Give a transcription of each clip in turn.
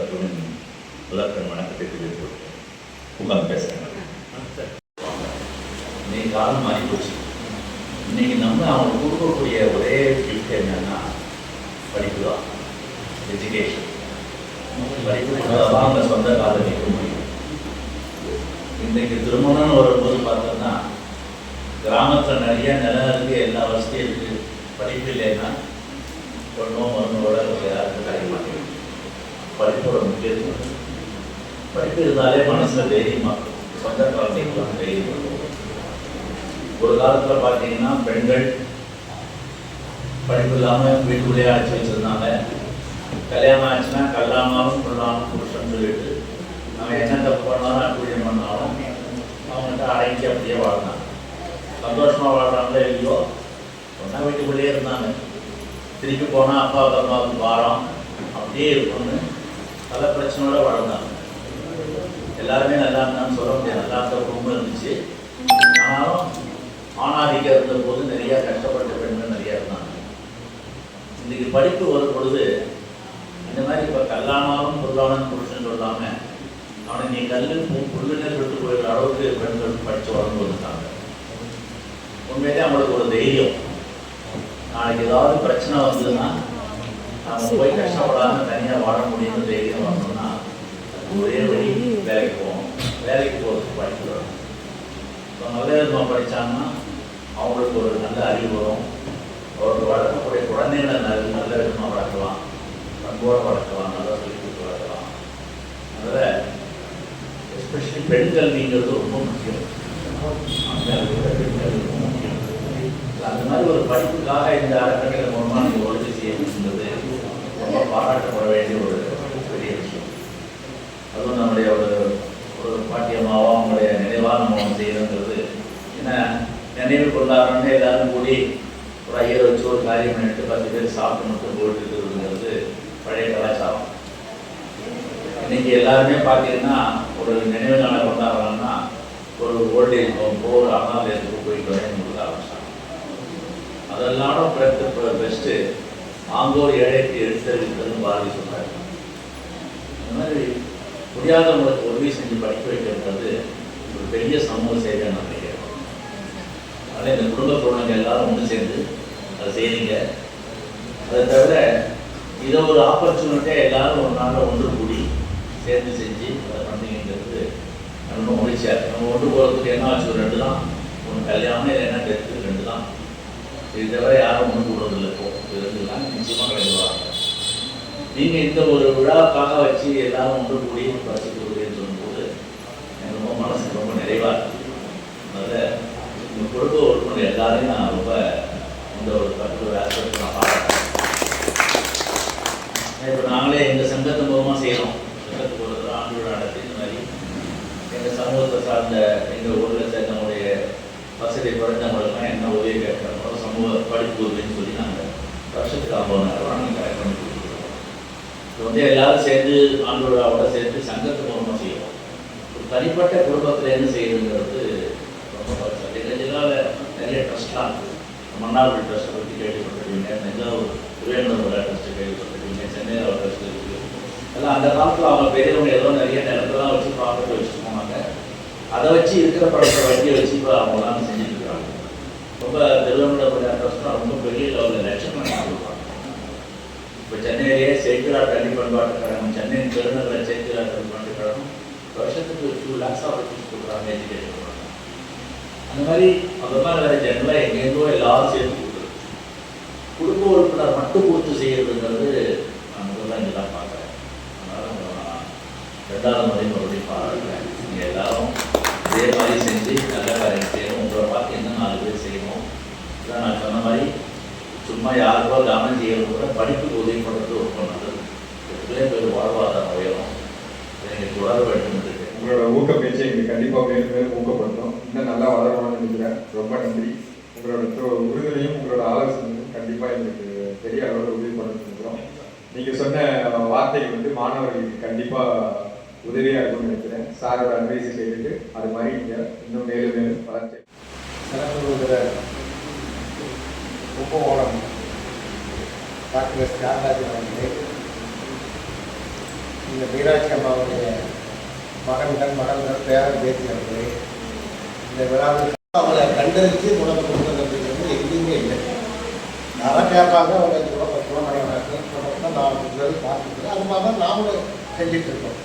எல்லாருக்கும் எல்லாருக்கும் வணக்கத்தை தெரிவித்து உட்காந்து பேசுகிறேன். இன்னைக்கு காலம் மாறி போச்சு. இன்னைக்கு நம்ம அவங்க கொடுக்கக்கூடிய ஒரே கிஃப்ட் என்னன்னா படிப்பு தான், எஜுகேஷன். படிப்பு தான் அவங்க சொந்த காலம் நிற்க முடியும். இன்றைக்கு திருமணம்னு வரும்போது பார்த்தோம்னா கிராமத்தில் நிறைய நிலம் இருக்குது, எல்லா வசதியும் இருக்குது. படிப்பு இல்லைன்னா பொண்ணோ மருந்தோட யாருக்கும் கிடைக்க மாட்டேங்குது. படிப்போட முக்கியத்துவம், படிப்பு இருந்தாலே மனசில் தைரியமாக சொந்த குழந்தைங்களுக்கு தைரியம். ஒரு காலத்தில் பார்த்தீங்கன்னா பெண்கள் படிப்பு இல்லாமல் வீட்டுக்குள்ளேயே அழைச்சி வச்சுருந்தாங்க. கல்யாணம் ஆச்சுன்னா கல்லாமாலும் கொள்ளாமல் புருஷன் சொல்லிட்டு அவன் என்ன தப்பு பண்ணாலும் அக்குழியம் பண்ணாலும் அவங்ககிட்ட அடங்கி அப்படியே வாழ்ந்தாங்க. சந்தோஷமாக வாழ்கிறாங்களோ இல்லையோ ஒன்றா வீட்டுக்குள்ளேயே இருந்தாங்க. திருப்பி போனால் அப்பாவுக்கு அம்மாவுக்கு வாரம் அப்படியே இருக்கும்னு பல பிரச்சனையோடு வாழ்ந்தாங்க. எல்லாருமே நல்லா இருந்தான்னு சொல்ல முடியாது, நல்லா இருந்த குடும்பம் இருந்துச்சு. ஆனாலும் ஆணாதிக்கம் இருந்த போது நிறையா கஷ்டப்பட்ட பெண்கள் நிறையா இருந்தாங்க. இன்றைக்கி படிப்பு வரும் பொழுது இந்த மாதிரி இப்போ கல்லானாலும் பொருளானு புருஷன் சொல்லாமல் அவனை நீ கல்லு புல்லுன்னு சொல்லிட்டு போயிடுற அளவுக்கு பெண்கள் படித்து வளர்ந்து வந்துட்டாங்க. உண்மையிலே அவங்களுக்கு ஒரு தைரியம். நாளைக்கு ஏதாவது பிரச்சனை வந்ததுன்னா நம்ம போய் கஷ்டப்படாமல் தனியாக வாழ முடியும்னு தைரியம் வரணும்னா ஒரே வழி வேலைக்கு போகணும். வேலைக்கு போகிறதுக்கு படிப்பு வரும். இப்போ நல்ல விதமாக படித்தாங்கன்னா அவங்களுக்கு ஒரு நல்ல அறிவு வரும். அவருக்கு வளர்க்கக்கூடிய குழந்தைகளை நல்ல விதமாக வளர்க்கலாம், பண்போடு வளர்க்கலாம், நல்லா சொல்லி கொடுத்து வளர்க்கலாம். அதில் எஸ்பெஷலி பெண் கல்விங்கிறது ரொம்ப முக்கியம். பெண்கள் ரொம்ப முக்கியம். அந்த மாதிரி ஒரு படிப்புக்காக இந்த அறக்கட்டளை மூலமாக நீங்கள் உதவி செய்யணுங்கிறது ரொம்ப பாராட்டப்பட வேண்டிய ஒரு பெரிய விஷயம். அதுவும் நம்முடைய ஒரு பாட்டியமாவோ அவங்களுடைய நினைவாக நம்ம செய்யணுங்கிறது. ஏன்னா நினைவு கொண்டாடுறோன்னு எல்லாரும் கூடி ஒரு ஐயர் வச்சு ஒரு காரியம் பண்ணிட்டு 10 பேர் சாப்பிட்டு மட்டும் போயிட்டு இருக்குதுங்கிறது பழைய கலாச்சாரம். இன்னைக்கு எல்லாருமே பார்த்தீங்கன்னா ஒரு நினைவு நாளை கொண்டாடுறாங்கன்னா ஒரு ஓல்டேஜ் ஹோம் ஒரு அனாதையத்துக்கு போயிட்டு வரேன்னு கொடுக்க ஆரம்பிச்சாங்க. அதெல்லாம் பெஸ்ட்டு ஆங்கோர் ஏழைக்கு எடுத்தறிவித்ததுன்னு பாரதி சொல்கிறாரு. இந்த மாதிரி முடியாதவங்களுக்கு உதவி செஞ்சு படிக்க வைக்கிறது ஒரு பெரிய சமூக சேவை நான் நினைக்கிறேன். அதனால் இந்த குடும்ப குழந்தைங்க எல்லாரும் ஒன்று சேர்ந்து அதை செய்யுங்க. அதை தவிர இதை ஒரு ஆப்பர்ச்சுனிட்டியாக எல்லாரும் ஒரு நாளில் ஒன்று கூடி சேர்ந்து செஞ்சு அதை பண்ணிங்கிறது ரொம்ப மகிழ்ச்சியாக இருக்குது. நம்ம ஒன்று போகிறதுக்கு என்ன ஆச்சு, ஒரு 2 தான். ஒன்று கல்யாணம் இல்லைன்னா டெத்து 2 தான். இது தவிர யாரும் ஒன்று கூடுறதில்லை. இப்போ இது 2 தான் நிச்சயமாக கிடைக்குவாங்க. நீங்கள் இந்த ஒரு விழாவுக்காக வச்சு எல்லாரும் ஒன்று கூடி வச்சுக்கிறதுன்னு சொல்லும்போது எனக்கு ரொம்ப மனசுக்கு ரொம்ப நிறைவாக இருக்குது. அதில் இந்த குடும்ப உறுப்பினர் எல்லாரையும் நான் ரொம்ப இந்த ஒரு பர்டிகுலர் ஆஸ்பெக்ட் நான் பாராட்டேன். இப்போ நாங்களே எங்கள் சங்கத்து மூலமாக செய்கிறோம். சங்கத்துக்கு ஒரு ஆண்டு விழா நடத்தி இந்த மாதிரி எங்கள் சமூகத்தை சார்ந்த எங்கள் ஊரில் சேர்ந்தவங்களுடைய வசதி குறைந்தவங்களுக்குலாம் என்ன உதவி கேட்குறாங்களோ சமூக படிப்பு உதவின்னு சொல்லி நாங்கள் வருஷத்துக்கு 50,000 நாங்கள் கலெக்ட் பண்ணி கொடுத்துருக்கோம். இது வந்து எல்லாரும் சேர்ந்து ஆண்டு விழாவோட சேர்ந்து சங்கத்து மூலமாக செய்வோம். ஒரு தனிப்பட்ட குடும்பத்திலேருந்து செய்யுதுங்கிறது ரொம்ப பரிசு. எங்கள் ஜில்லாவில் நிறைய ட்ரஸ்ட்லாம் இருக்குது. மன்னார்குடி ட்ரஸ்ட்டை பற்றி கேள்விப்பட்டிருக்கீங்க, தஞ்சாவூர் விவேகானந்தர் ட்ரஸ்ட்டை கேள்விப்பட்டிருக்கீங்க, சென்னையில் ஒரு ட்ரஸ்ட் இருக்குது. எல்லாம் அந்த காலத்தில் அவங்க பெரியவங்க ஏதோ நிறைய நிலத்தெல்லாம் வச்சு ப்ராப்பர்ட்டி வச்சுட்டு போனாங்க. அதை வச்சு இருக்கிற படத்தை வட்டியை வச்சு இப்போ அவங்களாம் செஞ்சுட்டு இருக்காங்க. ரொம்ப திருவண்ணாமலை ட்ரஸ்ட்லாம் ரொம்ப பெரிய லெவலில் லட்சக்கணக்காக கொடுப்பாங்க. இப்போ சென்னையிலேயே சேக்கிலார் கல்வி பண்பாட்டு கழகம், சென்னை பெருநகர சேக்கிலார் கல்வி பண்பாட்டு கழகம் வருஷத்துக்கு 2 lakhs ஆப்பர்ச்சுனிட்டிஸ் கொடுக்குறாங்க, எஜுகேஷன் கொடுக்குறாங்க. அந்த மாதிரி அதெல்லாம் வேறு ஜென்ரலாக எங்கேருந்தோ எல்லாரும் சேர்த்து கொடுக்குறது. குடும்ப உறுப்பினர் மட்டும் கொடுத்து செய்யறதுங்கிறது நான் முதல்ல இங்கே தான் பார்க்குறேன். அதனால் நான் 2வது முறை மறுபடியும் பாராட்டுறேன். நீங்கள் எல்லாரும் இதே மாதிரி செஞ்சு நல்ல காரியம் செய்யணும். உங்களை பார்த்து என்ன 4 பேர் செய்யணும். இதான் நான் சொன்ன மாதிரி சும்மா யாருக்கோ கவனம் செய்யறது கூட படிப்புக்கு உதவி பண்ணுறது ரொம்ப நல்லது. எத்தனையோ பேர் வாழ்வாதாரம் உயரும். நீங்கள் தொடர வேண்டும் என்று உங்களோட ஊக்க பேச்சை எங்களுக்கு கண்டிப்பாக மேலும் மேலும் ஊக்கப்படுத்தும். இன்னும் நல்லா வளரணும்னு நினைக்கிறேன். ரொம்ப நன்றி. உங்களோட உறுதுணையும் உங்களோட ஆலோசனையும் கண்டிப்பாக எங்களுக்கு பெரிய அளவில் உதவி பண்ணிருக்கிறோம். நீங்கள் சொன்ன வார்த்தைகள் வந்து மாணவர்களுக்கு கண்டிப்பாக உதவியாக இருக்கும்னு நினைக்கிறேன். சாரோட அட்வைஸை கேட்டுட்டு அது மாதிரி நீங்கள் இன்னும் மேலும் மேலும் வளர்ச்சி சிறப்பு கும்பகோணம் டாக்டர் தியாகராஜன் அவர்களே, இந்த மீனாட்சி அம்மாவுடைய மகன்கள் பேரன் பேத்தியவர்கள் இந்த விழாவில் அவங்களை கண்டறிஞ்சு குணத்தை கொடுத்தது அப்படிங்கிறது எங்கேயுமே இல்லை. யாரும் கேட்பாங்க, அவங்க 5 ரூபா 10 ரூபா நடக்கிறாங்க, நான் பார்த்துக்கிறேன். அது மாதிரி தான் நாமளும் செஞ்சுட்டு இருக்கோம்.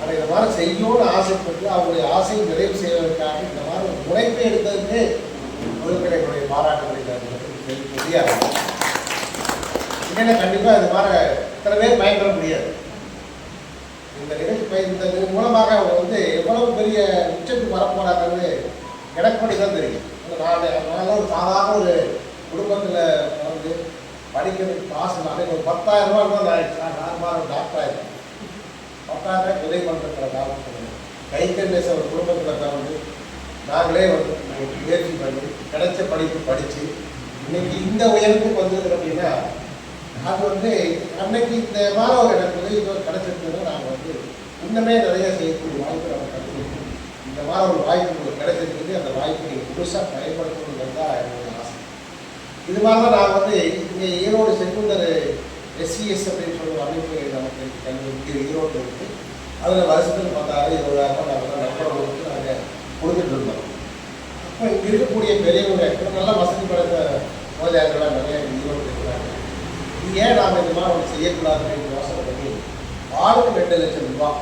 ஆனால் இந்த மாதிரி செய்யணும்னு ஆசைப்பட்டு அவங்களுடைய ஆசையை நிறைவு செய்வதற்காக இந்த மாதிரி ஒரு முனைப்பை எடுத்ததுக்கு முதல்வர் என்னுடைய பாராட்டுகளை முடியாது. இல்லைன்னா கண்டிப்பாக இது மாதிரி இத்தனை பேர் பயன்பெற முடியாது. இந்த நிகழ்ச்சி இந்த மூலமாக அவங்க வந்து எவ்வளவு பெரிய உச்சத்துக்கு வரப்போறாங்கன்னு எனக்கு மட்டும் தான் தெரியும். நான் ஒரு சாதாரண ஒரு குடும்பத்தில் வந்து படிக்கிறதுக்கு காசு நாளைக்கு ஒரு 10,000 ரூபா நார்மலாக ஒரு டாக்டர் ஆகிடும். 10,000 ரூபாய் உதவி பண்ணுற டாக்டர் கைத்தறிநேச ஒரு குடும்பத்தில் தான் வந்து நாங்களே வந்து முயற்சி பண்ணி கிடைச்ச படிப்பு படித்து இன்னைக்கு இந்த உயரத்துக்கு வந்தது அப்படின்னா அது வந்து அன்னைக்கு இந்த மாதிரி ஒரு எனக்கு உதவி கிடைச்சிருக்குன்னா நாங்கள் வந்து இன்னமே நிறைய செய்யக்கூடிய வாய்ப்பு நம்ம கற்றுக்கணும். இந்த மாதிரி ஒரு வாய்ப்பு உங்களுக்கு கிடைச்சிருக்கு, அந்த வாய்ப்பை நீங்கள் புதுசாக பயன்படுத்தணுங்கிறது தான் என்னுடைய ஆசை. இது மாதிரி தான் நான் வந்து இங்கே ஈரோடு செங்குந்தர் SCS அப்படின்னு சொல்லி ஒரு அமைப்பு நமக்கு கல்வி ஈரோடு இருக்குது. அதில் வருஷத்துக்கு 10,000 20,000 நாங்கள் நம்பர் கொடுத்து நாங்கள் கொடுத்துட்டு இருந்தோம். அப்போ இங்கே இருக்கக்கூடிய பெரியவங்க நல்லா வசதி படைத்த முதலியார்கள்லாம் நிறைய ஈரோடு இருக்கிறாங்க. இது ஏன் நாம் இந்த மாதிரி ஒன்று செய்யக்கூடாதுன்னு யோசனை பண்ணி ஆளுக்கு 2 லட்சம் ரூபாய்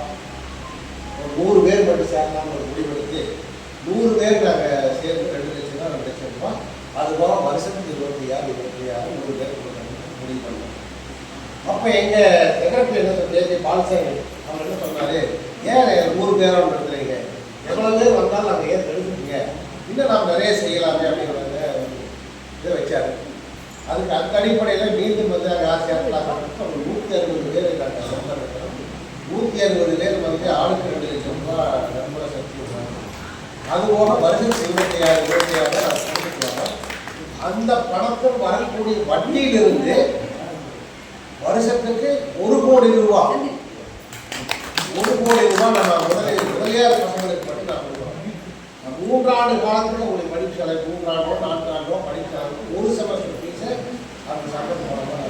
ஒரு 100 பேர் மட்டும் சேர்ந்தாங்க ஒரு முடிவெடுத்து 100 பேர் நாங்கள் சேர்ந்து 2 லட்சம் தான் 2 லட்சம் ரூபாய். அதுபோக வருஷத்துக்கு 26,000 100 பேர் முடிவு பண்ணோம். அப்போ எங்கள் செக்ரட்டரி என்ன சொல்லி பால்சாமி அவங்க என்ன சொன்னாரு, ஏன் 100 பேரோட நடத்துறீங்க, எவ்வளோ பேர் வந்தாலும் நாங்கள் ஏன் எடுத்துட்டீங்க, இன்னும் நாம் நிறைய செய்யலாமே அப்படிங்கிறத இதை வச்சாரு. அதுக்கு அந்த அடிப்படையில் மீண்டும் வந்து அங்கே சேர்க்கலாங்க. ஒரு 160 பேர் நாங்கள் நம்பர் இருக்கிறோம். 160 பேர் வந்து ஆளுக்கு 2 லட்சம் ரூபாய் நம்பரை சக்தி விடுறாங்க. அதுபோக வருஷத்துக்கு 25,000 அதை கொடுத்துக்குவாங்க. அந்த பணத்தில் வரக்கூடிய வட்டியிலிருந்து வருஷத்துக்கு 1 கோடி ரூபாய் நம்ம முதலியார் பசங்களுக்கு மட்டும் நான் கொடுக்குறோம். 3 ஆண்டு காலத்துக்கு உங்களுக்கு படிப்பு செலவு 3 ஆண்டோ 4 ஆண்டோ படித்தாலும் ஒரு செமஸ்டர் ஃபீஸை அந்த சட்டம் மூலமாக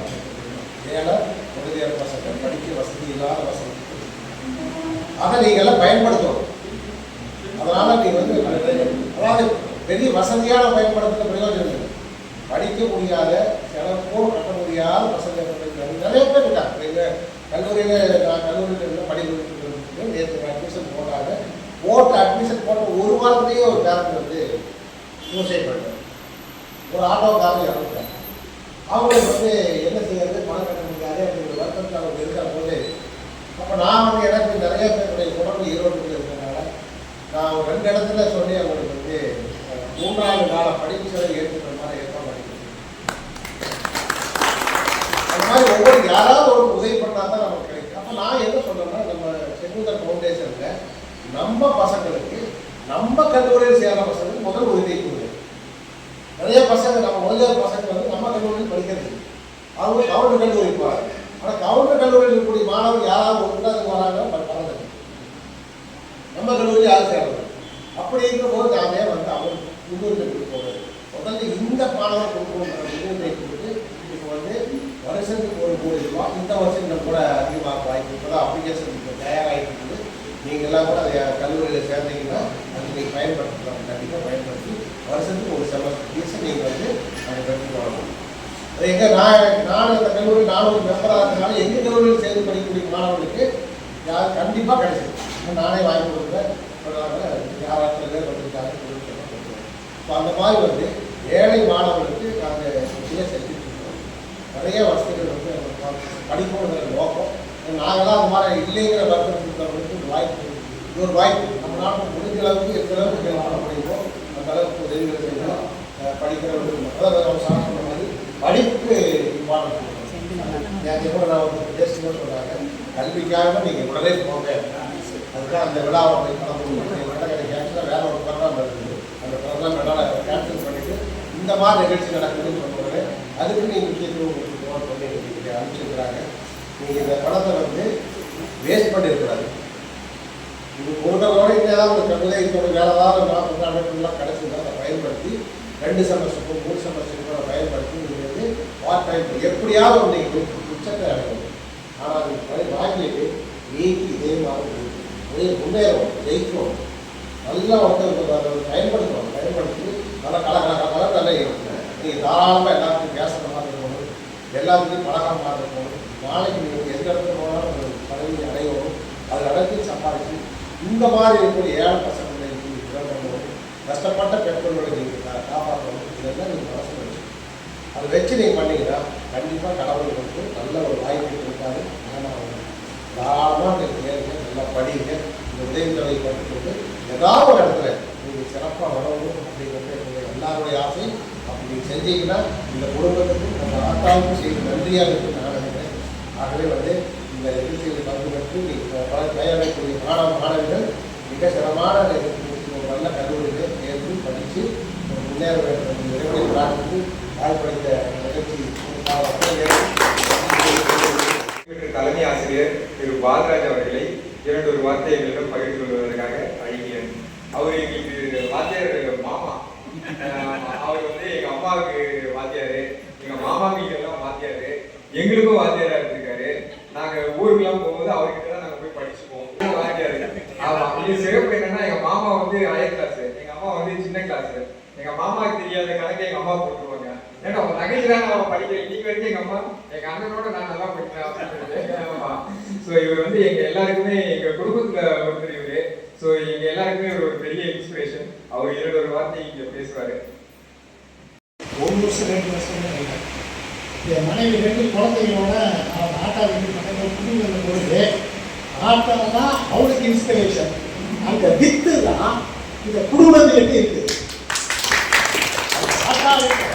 ஏன்னா முதலியார் பசங்க படிக்க வசதி இல்லாத வசதி அதை நீங்கள் எல்லாம் பயன்படுத்தணும். அதனால் நீங்கள் வந்து அதாவது பெரிய வசதியான பயன்படுத்துகிற பிரயோஜனம் இல்லை. படிக்க முடியாத செலவு கட்ட முடியாத வசதி நிறைய பேர் இருக்காங்க. எங்கள் கல்லூரியில் நான் கல்லூரியில் படிப்பு நேற்று அட்மிஷன் போட்டாங்க. அட்மிஷன் போட்ட 1 வாரத்திலேயே ஒரு பேரண்ட் வந்து சூசைட் பண்ணிட்டாங்க. ஒரு ஆட்டோக்காரங்க இறந்துட்டாங்க. அவங்களுக்கு வந்து என்ன செய்யறது, பணம் கட்ட முடியாது அப்படிங்கிற வருத்தத்தில் அவங்க இருக்கிற போது அப்போ நான் வந்து எனக்கு நிறைய பேருடைய தொடர்பு ஈரோட்டில் இருக்கிறதுனால நான் ஒரு 2 இடத்துல சொல்லி அவங்களுக்கு வந்து 3ஆண்டு கால படிப்பு செலவு ஏற்றுக்கிற மாதிரி ஏற்பாடு பண்ணிக்கிறேன். அந்த மாதிரி ஒவ்வொரு யாராவது ஒரு உதவி பண்ணால் தான் நமக்கு கிடைக்கும். அப்போ நான் என்ன சொல்றேன்னா, நம்ம செங்குந்தர் ஃபவுண்டேஷனில் நம்ம பசங்களுக்கு நம்ம கல்லூரியில் சேர்ந்த பசங்களுக்கு முதல் உதவி கொடுக்குது. நிறைய பசங்க நம்ம முதலியார் பசங்க வந்து நம்ம கல்லூரியில் படிக்கிறது, அவங்க கவுண்டர் கல்லூரிக்கு போகிறாங்க. ஆனால் கவுண்டர் கல்லூரியில் இருக்கக்கூடிய மாணவர்கள் யாராவது ஒன்றாவது வராங்க பரவாயில்ல, நம்ம கல்லூரியில் யாரும் சேர்றது. அப்படி இருக்கிற போது நாமே வந்து அவங்க முன்னுரிமை கொடுப்போம். முதல்ல இந்த மாணவர் கொடுக்கணும் முன்னுரிமை கொடுத்து இப்போ வந்து வருஷத்துக்கு 1 கோடி ரூபாய் இந்த வருஷம் இன்னும் கூட அதிகமாக வாய்ப்பு இப்போதான் அப்ளிகேஷன் இப்போ தயாராகிட்டு இருக்குது. நீங்கள்லாம் கூட அதை கல்லூரியில் சேர்ந்தீங்கன்னா அது நீங்கள் பயன்படுத்தலாம். கண்டிப்பாக பயன்படுத்தி வருஷத்துக்கு ஒரு செமஸ்டர் ஃபீஸை நீங்கள் வந்து அதை பெற்றுக்கொள்ளலாம். அது எங்கே நான் இந்த கல்லூரியில் நானும் ஒரு மெம்பராக இருக்கிறனால எங்கள் கல்லூரியில் சேர்ந்து படிக்கக்கூடிய மாணவர்களுக்கு யார் கண்டிப்பாக கிடைச்சிது. நானே வாங்கி கொடுக்குறேன். யாராவது பேர் வந்திருக்காங்க கொடுக்குறேன். ஸோ அந்த மாதிரி வந்து ஏழை மாணவர்களுக்கு நாங்கள் நிறைய செஞ்சுட்ருக்கோம். நிறைய வசதிகள் வந்து படிக்கணுங்கிற நோக்கம். நாங்களாம் அந்த மாதிரி இல்லைங்கிற வருத்தத்துக்கு ஒரு வாய்ப்பு, இது ஒரு வாய்ப்பு. நம்ம நாட்டில் முடிஞ்ச அளவுக்கு எந்த அளவுக்கு பண்ண முடியுமோ அந்த அளவுக்கு உதவிகள் செய்யணும். படிக்கிறவங்களுக்கு அதாவது நம்ம சார் சொன்ன மாதிரி படிப்புக்கு இம்பார்ட்டன்ஸ் கொடுக்கணும். எனக்கு கூட நான் ஒரு பேசும்போது சொல்கிறாங்க, கல்விக்காக நீங்கள் உடனே போங்க, அதுதான் அந்த விழாவை போய் கலந்து கேன்சல் வேற ஒரு ப்ரோக்ராம் இருக்குது, அந்த ப்ரோக்ராம் என்னால் கேன்சல் பண்ணிவிட்டு இந்த மாதிரி நிகழ்ச்சி நடக்குதுன்னு சொல்லுவாங்க. அதுக்கு நீங்கள் முக்கியத்துவம் சொல்லி அனுப்பிச்சிருக்கிறாங்க. நீங்கள் இந்த பணத்தை வந்து வேஸ்ட் பண்ணியிருக்கிறாரு. இது கொடுக்கறதோட இன்னும் ஏதாவது ஒரு கவிதை வேறு ஏதாவது அமைப்புலாம் கிடைச்சிருந்தா அதை பயன்படுத்தி 2 செமஸ்டருக்கும் 3 செமஸ்டருக்கும் அதை பயன்படுத்தி நீங்கள் வந்து பார்ட் டைம் எப்படியாவது நீங்கள் உச்சத்தை அடையணும். ஆனால் அது வாங்கிட்டு நீதி இதே மாதிரி முன்னேறும், ஜெயிக்கும், நல்லா அதை பயன்படுத்தி நல்லா கலர் நல்லா இருக்கும். நீங்கள் தாராளமாக எல்லாத்துக்கும் பேசுகிற மாதிரி இருக்கணும், எல்லாத்துக்கும் பழகமாக இருக்கணும். நாளைக்கு நீங்கள் எந்த இடத்துல போனாலும் ஒரு பதவி அடையணும், அது நடத்தி சம்பாதிச்சு இந்த மாதிரி இருக்கக்கூடிய ஏழை பசங்களை நீங்கள் கஷ்டப்பட்ட பெற்றோர்களை நீங்கள் காப்பாற்றணும். இதெல்லாம் நீங்கள் மனசில் வச்சு அதை வச்சு நீங்கள் பண்ணிங்கன்னா கண்டிப்பாக கடவுள் வந்து நல்ல ஒரு வாய்ப்பு கொடுக்காது. ஆனால் தாராளமாக நீங்கள் கேளுங்க, நல்லா படிங்க, இந்த உதவித்தொகை கற்றுக்கொண்டு ஏதாவது ஒரு இடத்துல நீங்கள் சிறப்பாக வரணும் அப்படிங்கிறது எங்களுடைய எல்லாருடைய ஆசை. அப்படி நீங்கள் செஞ்சீங்கன்னா இந்த குடும்பத்துக்கும் நம்ம ஆத்தாவுக்கும் செய்த நன்றியாக இருக்குன்னு நான் நினைக்கிறேன். ஆகவே வந்து இந்த நிகழ்ச்சியில் பங்கு பெற்று பல தயாரிக்கக்கூடிய மாணவிகள் மிக சிறமான ஒரு நல்ல கல்லூரியில் தேர்ந்து படித்து முன்னேற வேண்டும் இறைவனை பிரார்த்தித்து வாய்ப்பளித்த நிகழ்ச்சி தலைமை ஆசிரியர் திரு பாலராஜ் அவர்களை 2 வார்த்தைகளிடம் பகிர்ந்து கொள்வதற்காக அழைக்கிறேன். அவர் எங்களுக்கு வாத்தியார் மாமா. அவர் வந்து எங்க அம்மாவுக்கு வாத்தியாரு, எங்க மாமாவுக்கு எல்லாம் வாத்தியாரு, எங்களுக்கும் வாத்தியாரா இருந்திருக்காரு. நாங்க ஊருக்குலாம் போகும்போது அவர்கிட்ட தான் நாங்க போய் படிச்சுப்போம். வாத்தியாரு. ஆமா, இது சிறப்பு என்னன்னா எங்க மாமா வந்து ஹையர் கிளாஸ், எங்க அம்மா வந்து சின்ன கிளாஸ். எங்க மாமாவுக்கு தெரியாத கணக்கு எங்க அம்மா போட்டுருவாங்க. ஏன்னா உங்க நகைச்சுதான் நான் படிக்கிறேன், இன்னைக்கு வரைக்கும் எங்க அம்மா எங்க அண்ணனோட நான் நல்லா படிக்கிறேன் அப்படின்னு. ஸோ இவர் வந்து எங்க எல்லாருக்குமே எங்க குடும்பத்துல ஒருத்தர் இவரு. ஸோ எங்க எல்லாருக்குமே ஒரு பெரிய இன்ஸ்பிரேஷன். அவர் 2 வார்த்தை இங்க பேசுவாரு. 1 வருஷம் 2 வருஷம் என் மனைவி 2 குழந்தைகளோட அவன் ஆட்டா வீட்டு பக்கத்தில் புது வந்த பொழுது ஆட்டா தான் அவளுக்கு இன்ஸ்பிரேஷன். அந்த வித்து தான் இந்த குடும்பத்திலிருந்து இருக்குது. ஆட்டாவுக்கு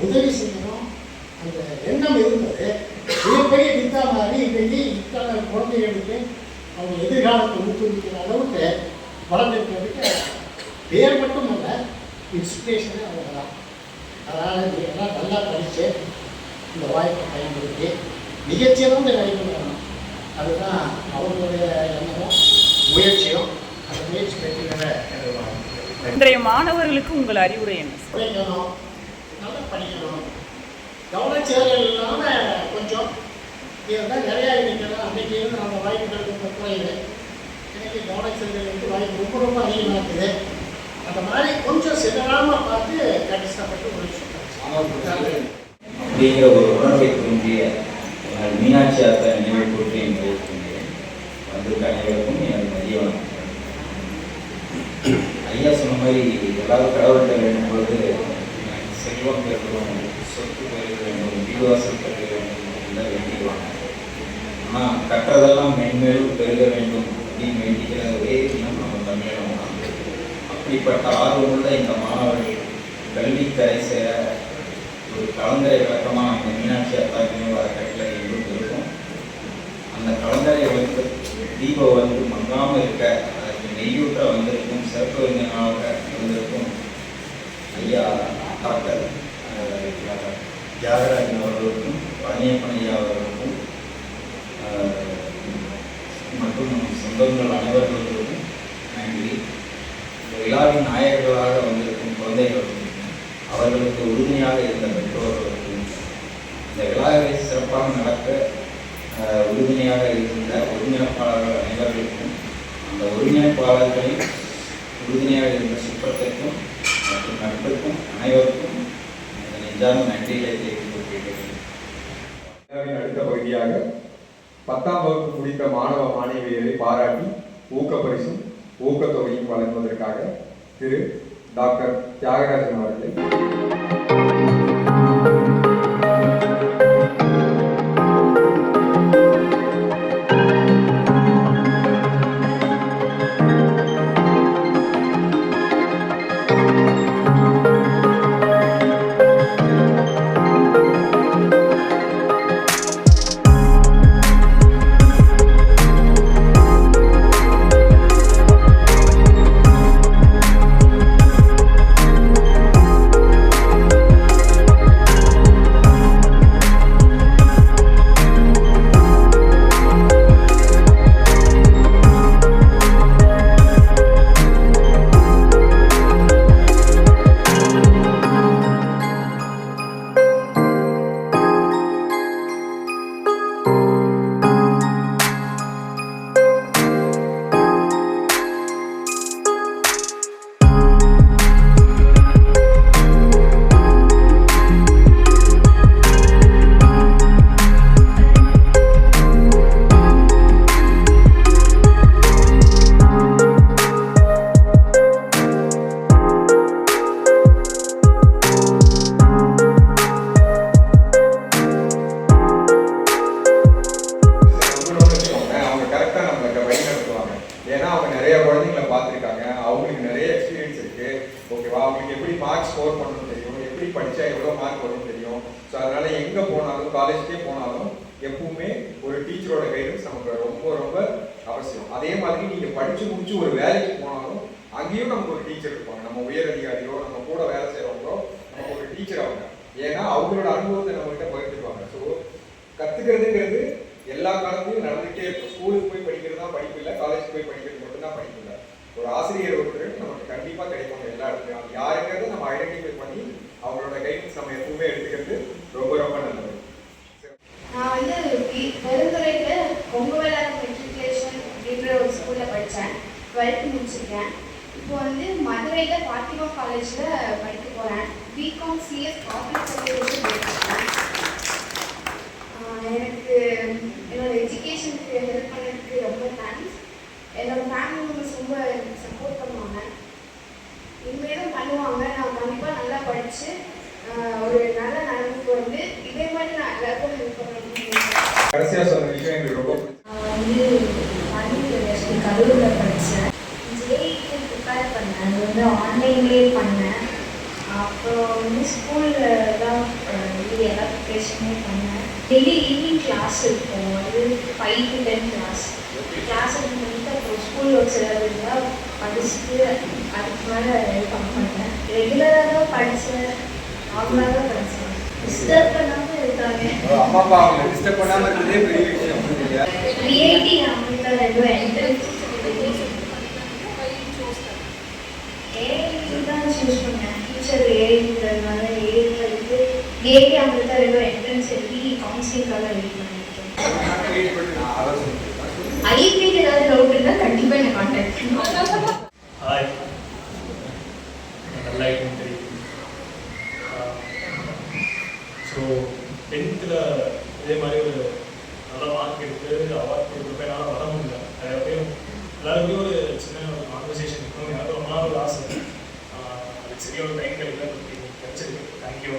உதவி செய்யணும் அந்த எண்ணம் இருந்தது. மிகப்பெரிய வித்தா மாதிரி இன்றைக்கு இத்தனை குழந்தைகளுக்கு அவங்க எதிர்காலத்தை ஊக்குவிக்கிற அளவுக்கு வளர்ந்துருக்கிறதுக்கு பேர் மட்டும் அல்ல, இன்ஸ்பிரேஷனே அவங்க தான். அதனால் நீங்கள்லாம் நல்லா படித்து இந்த வாய்ப்பை பயன்படுத்தி மிகச்சிறந்த நடைபெறணும். அதுதான் அவங்களுடைய எண்ணமும் முயற்சியும். அந்த முயற்சி பெற்றுகிற இன்றைய மாணவர்களுக்கு உங்கள் அறிவுரை என்ன? படிக்கணும், நல்லா படிக்கணும், கவனச்சேரல் இல்லாமல் கொஞ்சம் இருந்தால் நிறையா இன்னைக்கெல்லாம் அன்றைக்கி இருந்து அந்த வாய்ப்புகள் ரொம்ப குறையுது. எனக்கு கவனச்சேரல் வாய்ப்பு ரொம்ப ரொம்ப அதிகமாக இருக்குது. அந்த மாதிரி கொஞ்சம் சிதறாமல் பார்த்து கஷ்டப்பட்டு முடிச்சு அப்படிங்கிற ஒரு உணர்வை தோன்றிய மீனாட்சி ஆத்தா நினைவை போட்டு என்று வந்திருக்க அனைவருக்கும் எனது மதிய வணக்கம். ஐயா சொன்ன மாதிரி எல்லாரும் கடவுள்கிட்ட வேண்டும் பொழுது செல்வம் பெற வேண்டும், சொத்து பெற வேண்டும், வீடுவாசல் பெற வேண்டும் அப்படின்னு வேண்டிடுவாங்க. ஆனால் கற்றதெல்லாம் மென்மேலும் பெருக வேண்டும் அப்படின்னு வேண்டிக்கிற ஒரே தினம் நம்ம தமிழகம் தான். அப்படிப்பட்ட ஆர்வமுள்ள இந்த மாணவர்கள் கல்வி கரை சேர ஒரு கலந்தரை விளக்கமாக இந்த மீனாட்சி அத்தாக்கியும் வர கட்டில் எங்கும் இருக்கும். அந்த கலந்தரை வந்து தீபம் வந்து மங்காமல் இருக்க அதற்கு நெய்யூற்ற வந்திருக்கும் சிறப்பு விருந்தினராக வந்திருக்கும் ஐயா டாக்டர் தியாகராஜன் அவர்களுக்கும் பழனியப்பன் ஐயா அவர்களுக்கும் மற்றும் சொந்தங்கள் அனைவர்களுக்கும் நன்றி. விழாவின் நாயகர்களாக வந்திருக்கும் குழந்தைகளுக்கும் அவர்களுக்கு உறுதுணையாக இருந்த பெற்றோர்களுக்கும் இந்த விழாவை சிறப்பாக நடக்க உறுதுணையாக இருந்த ஒருங்கிணைப்பாளர்கள் அனைவர்களுக்கும் அந்த ஒருங்கிணைப்பாளர்களின் உறுதுணையாக இருந்த சுற்றத்திற்கும் மற்றும் நட்புக்கும் அனைவருக்கும் நெஞ்சார்ந்த நன்றிகளை தெரிவித்துக் கொள்கிறேன். அடுத்த பகுதியாக 10ஆம் வகுப்பு முடித்த மாணவ மாணவியரை பாராட்டி ஊக்கப்பரிசும் ஊக்கத்தொகையும் வழங்குவதற்காக திரு டாக்டர் தியாகராஜன் அவர்களை பார்த்துருக்காங்க, அவங்களுக்கு நிறைய எக்ஸ்பீரியன்ஸ் இருக்குது, ஓகேவா? அவங்களுக்கு எப்படி மார்க் ஸ்கோர் பண்ணணும்னு தெரியும், எப்படி படித்தா எவ்வளோ மார்க் வரும்னு தெரியும். ஸோ அதனால் எங்கே போனாலும், காலேஜ்க்கே போனாலும் எப்பவுமே ஒரு டீச்சரோட கைடன்ஸ் நமக்கு ரொம்ப ரொம்ப அவசியம். அதே மாதிரி நீங்கள் படித்து முடிச்சு ஒரு வேலைக்கு போனாலும் அங்கேயும் நமக்கு ஒரு டீச்சர் இருப்பாங்க. நம்ம உயர் அதிகாரியோ, நம்ம கூட வேலை செய்கிறவங்களோ நமக்கு ஒரு டீச்சர் அவங்க. ஏன்னா அவங்களோட அனுபவத்தை நம்மகிட்ட பகிர்ந்துக்குவாங்க. ஸோ கற்றுக்கிறதுங்கிறது எல்லா காலத்துலையும் நடந்துகிட்டே இருக்கும். ஸ்கூலுக்கு போய் படிக்கிறது தான் படிப்பு இல்லை, காலேஜுக்கு போய் படிக்கிறது மட்டும்தான் படிப்பு இல்லை. ஒரு ஆசிரியர் ஒருத்தர் நமக்கு கண்டிப்பாக கிடைப்பாங்க எல்லா இடத்துலையும். அது யாருங்கிறத நம்ம ஐடென்டிஃபை பண்ணி அவங்களோட கைடன்ஸ் நம்ம எப்பவுமே எடுத்துக்கிறது ரொம்ப ரொம்ப நல்லது. நான் வந்து பெருந்துறையில் கொங்குவேளார் மெட்ரிகுலேஷன் அப்படின்ற ஒரு ஸ்கூலில் படித்தேன். 12th முடிச்சிருக்கேன். இப்போ வந்து மதுரையில் பாத்திமா காலேஜில் படிக்க போகிறேன். பிகாம் சிஎஸ் கார்ப்பரேட் சர்டிஃபிகேஷன் படிச்சிருக்கேன். எனக்கு என்னோட எஜுகேஷனுக்கு ஹெல்ப் பண்ணதுக்கு ரொம்ப தேங்க்ஸ். என்னோட ஃபேமிலி மெம்பர்ஸ் ரொம்ப எனக்கு சப்போர்ட் பண்ணுவாங்க, இனிமேலும் பண்ணுவாங்க. நான் கண்டிப்பாக நல்லா படித்து ஒரு நல்ல நிலைமைக்கு வந்து இதே மாதிரி நான் எல்லாருக்கும் ஹெல்ப் பண்ணணும். கடைசியாக சொன்ன விஷயம் எனக்கு ரொம்ப வந்து கரூரில் படித்தேன். ஜேஇக்கு ப்ரிப்பேர் பண்ணேன். அது வந்து ஆன்லைன்லேயே பண்ணேன். அப்புறம் வந்து ஸ்கூலில் தான் எல்லா ப்ரிப்ரேஷனே பண்ணேன். டெய்லி ஈவினிங் கிளாஸ் இருக்கும். அது 5 to 10 கிளாஸ் அட்டன் பண்ணிட்டு அப்புறம் ஸ்கூல் ஒர்க்ஸ் ஏதாவது இருந்தால் படிச்சுட்டு அதுக்கு மேலே பண்ண மாட்டேன். ரெகுலராக தான் படித்தேன், நார்மலாக தான் படித்தேன். டிஸ்டர்ப் பண்ணாமல் இருக்காங்க. அம்மா அப்பா அவங்க டிஸ்டர்ப் பண்ணாமல் இருக்கிறதே பெரிய விஷயம். ஐஐடி நம்மகிட்ட 2 என்ட்ரன்ஸ் ஏஐடி தான் சூஸ் பண்ணேன். ஃபியூச்சர் ஏஐங்கிறதுனால ஏஐயில் வந்து ஏஐடி நம்மகிட்ட 2 என்ட்ரன்ஸ் எழுதி கவுன்சிலிங்காக வெயிட் பண்ணியிருக்கேன். ஐஐடிக்கு ஏதாவது டவுட் இருந்தால் கண்டிப்பாக என்னை கான்டாக்ட் பண்ணுவோம். ஹாய், நல்லா இருக்குன்னு தெரியும். ஸோ 10th இதே மாதிரி ஒரு நல்ல மார்க் எடுத்து அவார்ட் கொடுக்குறப்ப என்னால் வர முடியல. எப்பயும் எல்லாருக்கும் ஒரு சின்ன ஒரு கான்வர்சேஷன் இருக்கணும். எனக்கு ரொம்ப நாள் ஒரு ஆசை. அதுக்கு சரியாக ஒரு டைம் கிடைக்கல, கிடைச்சிருக்கு. தேங்க்யூ.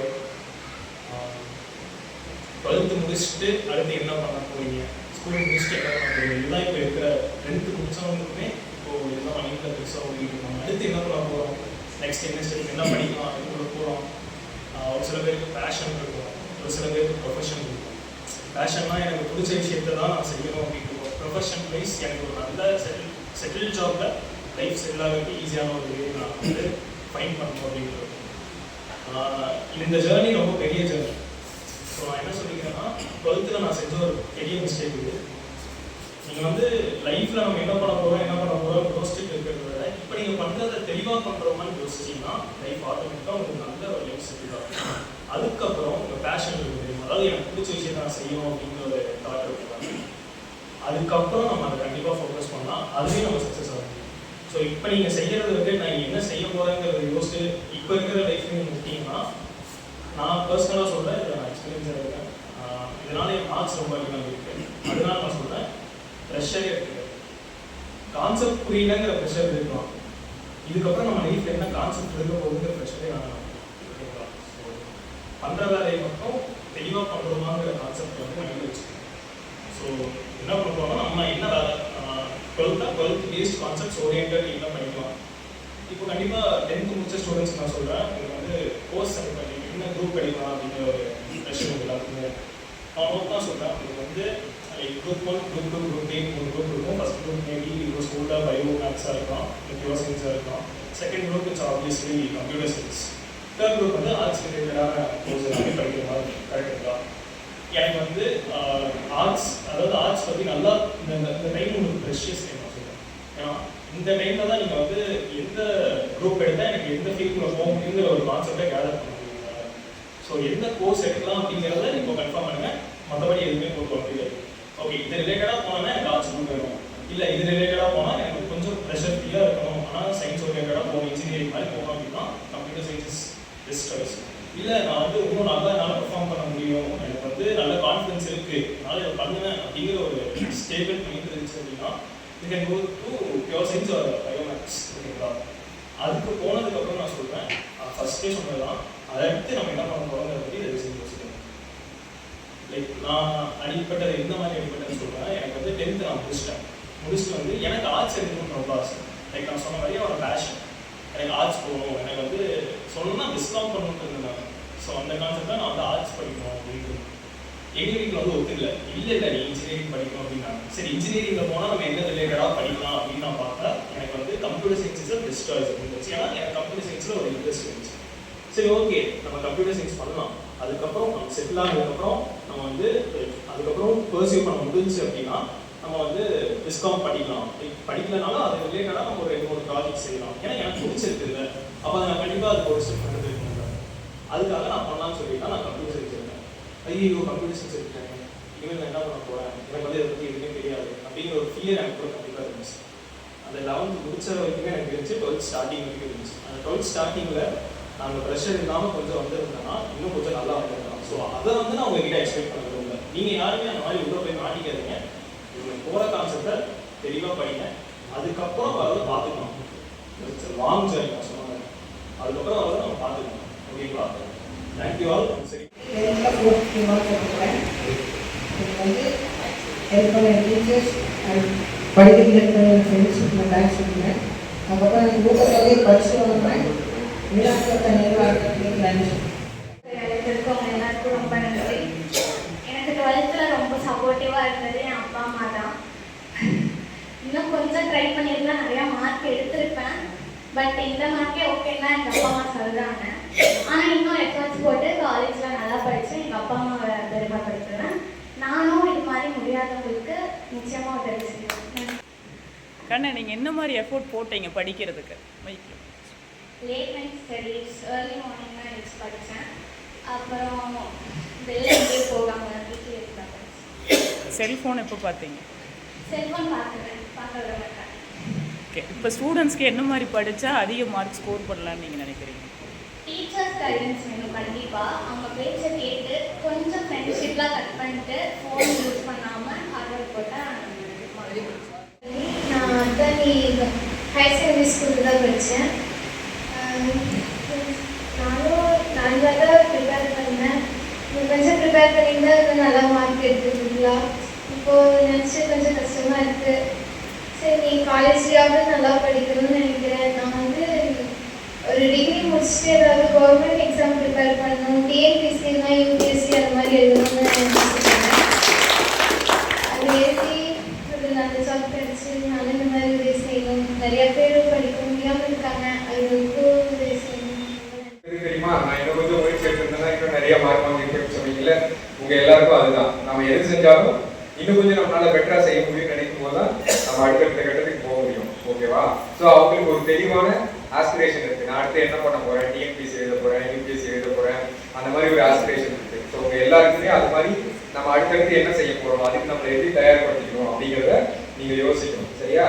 12th முடிச்சுட்டு அடுத்து என்ன பண்ண போறீங்க, ஸ்கூல் முடிச்சுட்டு என்ன பண்ண போறீங்க, இதுதான் இப்போ இருக்கிற 10th முடிச்சவங்களுக்குமே இப்போது இதுதான் மைண்டில் பெருசாக ஓடிட்டு இருக்காங்க. அடுத்து என்ன பண்ண போகிறோம், நெக்ஸ்ட் என்ன ஸ்டெப், என்ன படிக்கலாம், அதுக்குள்ள போகிறோம். ஒரு சில பேருக்கு பேஷன் இருக்கும், ஒரு சில பேருக்கு ப்ரொஃபஷன் இருக்கும். பேஷன்னா எனக்கு பிடிச்ச விஷயத்தை தான் நான் செய்யணும் அப்படின்னு இருக்கும். ப்ரொஃபஷன் வைஸ் எனக்கு ஒரு நல்ல செட்டில் ஜாபில் லைஃப் செட்டில் ஆகிறதுக்கு ஈஸியான ஒரு வே நான் வந்து ஃபைன் பண்ணணும் அப்படின்றது. இந்த ஜேர்னி ரொம்ப பெரிய ஜேர்னி. ஸோ நான் என்ன சொல்லிக்கிறேன்னா, 12th நான் செஞ்ச ஒரு பெரிய மிஸ்டேக் இது. நீங்கள் வந்து லைஃப்பில் நம்ம என்ன பண்ண போகிறோம் யோசிச்சுட்டு இருக்கிறத விட இப்போ நீங்கள் பண்ணுறதை தெளிவாக பண்ணுறோமான்னு யோசிச்சிங்கன்னா லைஃப் ஆட்டோமேட்டிக்காக உங்களுக்கு நல்ல ஒரு லைஃப் செட்டில் ஆகும். அதுக்கப்புறம் உங்கள் பேஷன் இருக்குது தெரியும், அதாவது எனக்கு பிடிச்ச விஷயத்தை நான் செய்யணும் அப்படிங்கிற ஒரு தாட் இருக்குவாங்க. அதுக்கப்புறம் நம்ம அதை கண்டிப்பாக ஃபோக்கஸ் பண்ணால் அதுவே நம்ம சக்ஸஸ் ஆகும். ஸோ இப்போ நீங்கள் செய்கிறது வந்து நான் என்ன செய்ய போகிறேங்கிறத யோசிச்சு இப்போ இருக்கிற லைஃப் நீங்கள் விட்டீங்கன்னா, நான் பர்சனலாக சொல்கிறேன், இதில் நான் எக்ஸ்பீரியன்ஸாக இருக்கேன். இதனால் என் மார்க்ஸ் ரொம்ப அதிகமாக இருக்குது. அதனால நான் சொல்கிறேன், ப்ரெஷரே இருக்குது. கான்செப்ட் புரியலங்கிற ப்ரெஷர் இருக்கலாம். இதுக்கப்புறம் நம்ம லைஃப்பில் என்ன கான்செப்ட் இருக்க போகுதுங்கிற ப்ரெஷரே நான் ஓகேங்களா. ஸோ பண்ணுற வேலையை மட்டும் தெளிவாக பண்ணுறோமாங்கிற கான்செப்ட் வந்து மைண்டில் வச்சுக்கணும். ஸோ என்ன பண்ணுறோம்னா, நம்ம என்ன வேலை 12th பேஸ்ட் கான்செப்ட்ஸ் ஓரியன்டட் என்ன பண்ணிக்கலாம். இப்போ கண்டிப்பாக 10th முடிச்ச ஸ்டூடெண்ட்ஸ் நான் சொல்கிறேன், உங்களுக்கு வந்து கோர்ஸ் செலக்ட் பண்ணி என்ன குரூப் எடுக்கலாம் அப்படிங்கிற ஒரு ப்ரெஷர் எல்லாத்துக்குமே. நான் நோட்டாக சொல்கிறேன், உங்களுக்கு வந்து குரூப் 1, குரூப் 2, குரூப் 8 3 குரூப் இருக்கும். ஃபஸ்ட் குரூப் மேபி இப்போ ஸ்கூலில் பயோ மேக்ஸாக இருக்கலாம், பியூர் சயின்ஸாக இருக்கலாம். Second group it's obviously computer science. Third group வந்து ஆர்ட்ஸ் ரிலேட்டடான கோர்ஸ் எல்லாமே படிக்கிற மாதிரி கரெக்டுங்களா. எனக்கு வந்து ஆர்ட்ஸ், அதாவது ஆர்ட்ஸ் பற்றி நல்லா இந்த டைம் உங்களுக்கு ப்ரெஷியஸ் டைம் நான் சொல்கிறேன். ஏன்னா இந்த டைமில் தான் நீங்கள் வந்து எந்த குரூப் எடுத்தால் எனக்கு எந்த ஃபீல்டுக்குள்ள போக முடியுங்கிற ஒரு கான்செப்டை கேதர் பண்ண முடியும். ஸோ எந்த கோர்ஸ் எடுக்கலாம் அப்படிங்கிறத இப்போ கன்ஃபார்ம் பண்ணுங்கள். மற்றபடி எதுவுமே போட்டு வரல. ஓகே, இது ரிலேட்டடாக போனால் எனக்கு ஆர்ட்ஸ் குரூப் வேணும், இல்லை இது ரிலேட்டடாக போனால் எனக்கு கொஞ்சம் ப்ரெஷர் ஃப்ரீயாக இருக்கணும், ஆனால் சயின்ஸ் ஓரியன்டாக போகணும், இன்ஜினியரிங் மாதிரி போகணும் அப்படின்னா computer science is best choice. இல்லை நான் வந்து இன்னும் நல்லா என்னால் பெர்ஃபார்ம் பண்ண முடியும், எனக்கு வந்து நல்ல கான்ஃபிடன்ஸ் இருக்குது, அதனால் இதை பண்ணுவேன் அப்படிங்கிற ஒரு ஸ்டேபிள் மைண்ட் இருந்துச்சு அப்படின்னா you can go to pure science or biomaths. ஓகேங்களா. அதுக்கு போனதுக்கப்புறம் நான் சொல்கிறேன், ஃபஸ்ட்டே சொன்னது தான், அதை அடுத்து நம்ம என்ன பண்ண போகிறோங்கிறத பற்றி இதை யோசிக்கணும். லைக் நான் அடிப்பட்டது எந்த மாதிரி அடிப்பட்டதுன்னு சொல்கிறேன். எனக்கு வந்து 10th நான் முடிச்சுட்டு வந்து எனக்கு ஆர்ட்ஸ் எடுக்கணும்னு ரொம்ப ஆசை. லைக் நான் சொன்ன மாதிரி அவனோட பேஷன், எனக்கு ஆர்ட்ஸ் போகணும், எனக்கு வந்து சொன்னால் டிஸ்கவுண்ட் பண்ணணும்னு இருந்தாங்க. ஸோ அந்த கான்செப்டாக நான் வந்து ஆர்ட்ஸ் படிக்கணும் அப்படின்ட்டு எங்கள் வீட்டில் வந்து ஒத்துக்கல. இல்லை நீ இன்ஜினியரிங் படிக்கணும் அப்படின்னாங்க. சரி இன்ஜினியரிங்கில் போனால் நம்ம எந்த ரிலேட்டடாக படிக்கலாம் அப்படின்னு நான் பார்த்தா எனக்கு வந்து computer science is best choice இருந்துச்சு. ஏன்னா எனக்கு கம்ப்யூட்டர் சயின்ஸில் ஒரு இன்ட்ரெஸ்ட் இருந்துச்சு. சரி ஓகே நம்ம கம்ப்யூட்டர் சயின்ஸ் பண்ணலாம். அதுக்கப்புறம் நம்ம செட்டில் ஆனதுக்கப்புறம் நம்ம வந்து அதுக்கப்புறம் பர்சியூ பண்ண முடிஞ்சு அப்படின்னா நம்ம வந்து டிஸ்கவுண்ட் படிக்கலாம். படிக்கலனாலும் அது ரிலேட்டடாக நம்ம ஒரு 2-3 ப்ராஜெக்ட் செய்யலாம். ஏன்னா எனக்கு பிடிச்சிருக்கு இல்லை, அப்போ அதை நான் கண்டிப்பாக அது ஒரு ஸ்டெப் பண்ணிட்டு இருக்கேன். அதுக்காக நான் பண்ணலான்னு சொல்லிட்டு நான் கம்ப்யூட்டர் சயின்ஸ் எடுத்தேன். ஐயோ கம்ப்யூட்டர் சயின்ஸ் எடுத்தேன், இனிமேல் நான் என்ன பண்ண போகிறேன், எனக்கு வந்து இதை பற்றி எதுவுமே தெரியாது அப்படிங்கிற ஒரு ஃபியர் எனக்கு கூட கண்டிப்பாக இருந்துச்சு. அந்த 11th முடிச்ச வரைக்குமே எனக்கு இருந்துச்சு, 12th ஸ்டார்டிங் வரைக்கும் இருந்துச்சு. அந்த 12th ஸ்டார்டிங்கில் நாங்கள் ப்ரெஷர் இல்லாமல் கொஞ்சம் வந்துருந்தேன்னா இன்னும் கொஞ்சம் நல்லா வந்துருக்கலாம். ஸோ அதை வந்து நான் உங்ககிட்ட எக்ஸ்பெக்ட் பண்ண விரும்பல. நீங்கள் யாருமே அந்த மாதிரி உள்ளே போய் மாட்டிக்காதீங்க. உங்களுக்கு போகிற கான்செப்டை தெளிவாக படிங்க, அதுக்கப்புறம் வரதை பார்த்துக்கலாம். லாங் ஜர்னி நான் சொன்னேன், அதுக்கப்புறம் வரதை நம்ம பார்த்துக்கலாம். ஓகேங்களா? Thank you all. சரி ஹெல்ப் பண்ண டீச்சர்ஸ் அண்ட் படிக்கிறதுக்கு ஹெல்ப் பண்ண ஃப்ரெண்ட்ஸுக்கு நான் தேங்க்ஸ் சொல்லுவேன். அதுக்கப்புறம் எனக்கு ஊக்கத்தொகை பரிசு வாங்கினேன். விழாக்கள் நிர்வாகத்துக்கு நன்றி. இருக்கவங்க எல்லாருக்கும் ரொம்ப நன்றி. எனக்கு 12th ரொம்ப சப்போர்ட்டிவாக இருந்தது என் அப்பா அம்மா தான். இன்னும் கொஞ்சம் ட்ரை பண்ணியிருந்தேன், நிறையா மார்க் எடுத்திருப்பேன். பட் இந்த மார்க்கே ஓகேன்னா எங்கள் அப்பா அம்மா சொல்கிறாங்க. ஆனால் இன்னும் எஃபர்ட்ஸ் போட்டு காலேஜில் நல்லா படித்து எங்கள் அப்பா அம்மாவை பெருமைப்படுத்துவேன். நானும் இது மாதிரி முடியாதவங்களுக்கு நிச்சயமாக உதவி செய்வேன். கண்ணா நீங்கள் என்ன மாதிரி எஃபோர்ட் போட்டீங்க படிக்கிறதுக்கு? மைக்கில் late night studies, early morning தான் எழுதி படித்தேன். அப்புறம் வெளியே போகாமல் வீட்டில் இருக்காங்க. செல்ஃபோன் எப்போ பார்த்தீங்க? செல்ஃபோன் பார்க்க விட மாட்டேன். ஓகே, இப்போ ஸ்டூடெண்ட்ஸ்க்கு என்ன மாதிரி படித்தா அதிக மார்க் ஸ்கோர் பண்ணலான்னு நீங்கள் நினைக்கிறீங்க? டீச்சர்ஸ் கைடன்ஸ் வேணும் கண்டிப்பாக. அவங்க பேச்சை கேட்டு கொஞ்சம் ஃப்ரெண்ட்ஷிப்லாம் கட் பண்ணிட்டு ஃபோன் யூஸ் பண்ணாமல் ஹார்ட் ஒர்க் போட்டால் நான் அத்தானி ஹையர் செகண்டரி ஸ்கூலில் தான் படித்தேன். நானும் நல்லா தான் ப்ரிப்பேர் பண்ணேன். கொஞ்சம் ப்ரிப்பேர் பண்ணியிருந்தா இன்னும் நல்லா மார்க் எடுத்துக்கலாம். இப்போது நினச்சி கொஞ்சம் கஷ்டமாக இருக்குது. சரி நீ காலேஜ்லேயாவது நல்லா படிக்கணும்னு நினைக்கிறேன். நான் வந்து ஒரு டிகிரி முடிச்சுட்டு ஏதாவது கவர்மெண்ட் எக்ஸாம் ப்ரிப்பேர் பண்ணணும், டிஎன்பிஎஸ்சினா யூபிஎஸ்சி அந்த மாதிரி எழுதணும்னு நினச்சிருக்கேன். அது எழுதி ஒரு நல்ல ஜாப் கிடச்சி நானும் இந்த மாதிரி உதவி செய்யணும். நிறையா பேர் படிக்க முடியாமல் இருக்காங்க, அவங்களுக்கு உதவி செய்யணும். தெரியுமா, நான் இன்னும் கொஞ்சம் முயற்சி எடுத்திருந்தேன்னா இன்னும் நிறைய மார்க் வாங்கியிருப்பேன்னு சொன்னீங்கல்ல. உங்க எல்லாருக்கும் அதுதான், நம்ம எது செஞ்சாலும் இன்னும் கொஞ்சம் நம்மளால பெட்டரா செய்ய முடியும்னு நினைக்கும் போது தான் நம்ம அடுத்த கட்டத்துக்கு போக முடியும். ஓகேவா? ஸோ அவங்களுக்கு ஒரு தெளிவான ஆஸ்பிரேஷன் இருக்கு. நான் அடுத்து என்ன பண்ண போறேன், டிஎன்பிஎஸ்சி எழுத போறேன், யூபிஎஸ்சி எழுத போறேன், அந்த மாதிரி ஒரு ஆஸ்பிரேஷன் இருக்கு. ஸோ உங்க எல்லாருக்குமே அது மாதிரி நம்ம அடுத்தடுத்து என்ன செய்ய போறோம், அதுக்கு நம்ம எப்படி தயார்படுத்திக்கணும் அப்படிங்கிறத நீங்க யோசிக்கணும். சரியா?